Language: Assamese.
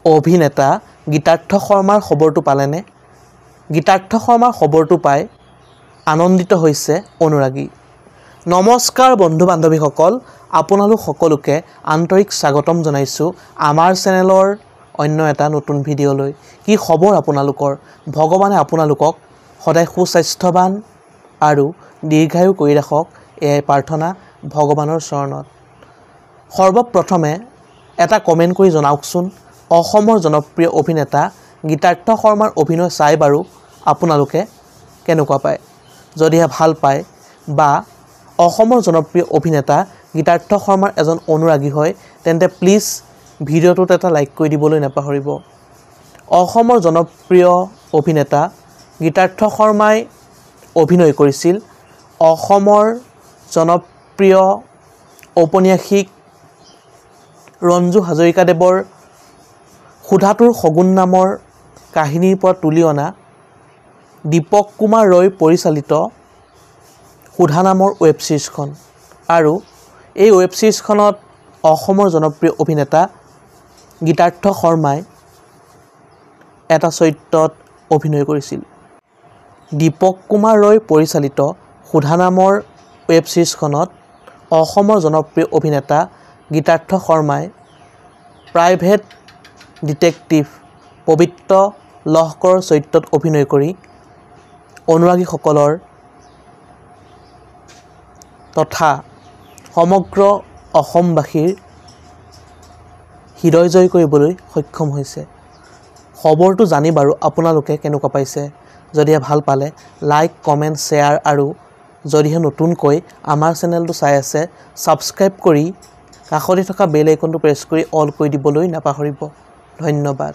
অভিনেতা গীতাৰ্থ শৰ্মাৰ খবৰটো পালেনে? গীতাৰ্থ শৰ্মাৰ খবৰটো পাই আনন্দিত হৈছে অনুৰাগী। নমস্কাৰ বন্ধু বান্ধৱীসকল, আপোনালোক সকলোকে আন্তৰিক স্বাগতম জনাইছোঁ আমাৰ চেনেলৰ অন্য এটা নতুন ভিডিঅ'লৈ। কি খবৰ আপোনালোকৰ? ভগৱানে আপোনালোকক সদায় সুস্বাস্থ্যৱান আৰু দীৰ্ঘায়ু কৰি ৰাখক, এয়াই প্ৰাৰ্থনা ভগৱানৰ চৰণত। সৰ্বপ্ৰথমে এটা কমেণ্ট কৰি জনাওকচোন, অসমৰ জনপ্ৰিয় অভিনেতা গীতাৰ্থ শৰ্মাৰ অভিনয় চাই বাৰু আপোনালোকে কেনেকুৱা পায়? যদিহে ভাল পায় বা অসমৰ জনপ্ৰিয় অভিনেতা গীতাৰ্থ শৰ্মাৰ এজন অনুৰাগী হয়, তেন্তে প্লিজ ভিডিঅ'টোত এটা লাইক কৰি দিবলৈ নাপাহৰিব। অসমৰ জনপ্ৰিয় অভিনেতা গীতাৰ্থ শৰ্মাই অভিনয় কৰিছিল অসমৰ জনপ্ৰিয় ঔপন্যাসিক ৰঞ্জু হাজৰিকাদেৱৰ সুধাটোৰ শগুন নামৰ কাহিনীৰ পৰা তুলি অনা দীপক কুমাৰ ৰয় পৰিচালিত সুধা নামৰ ৱেব ছিৰিজখন। আৰু এই ৱেব ছিৰিজখনত অসমৰ জনপ্ৰিয় অভিনেতা গীতাৰ্থ শৰ্মাই এটা চৰিত্ৰত অভিনয় কৰিছিল। দীপক কুমাৰ ৰয় পৰিচালিত সুধা নামৰ ৱেব ছিৰিজখনত অসমৰ জনপ্ৰিয় অভিনেতা গীতাৰ্থ শৰ্মাই প্ৰাইভেট ডিটেক্টিভ পবিত্ৰ লহকৰৰ চৰিত্ৰত অভিনয় কৰি অনুৰাগীসকলৰ তথা সমগ্ৰ অসমবাসীৰ হৃদয় জয় কৰিবলৈ সক্ষম হৈছে। খবৰটো জানি বাৰু আপোনালোকে কেনেকুৱা পাইছে? যদিহে ভাল পালে লাইক, কমেণ্ট, শ্বেয়াৰ আৰু যদিহে নতুনকৈ আমাৰ চেনেলটো চাই আছে, ছাবস্ক্ৰাইব কৰি কাষতে থকা বেল আইকনটো প্ৰেছ কৰি অল কৰি দিবলৈ নাপাহৰিব। ধন্যবাদ।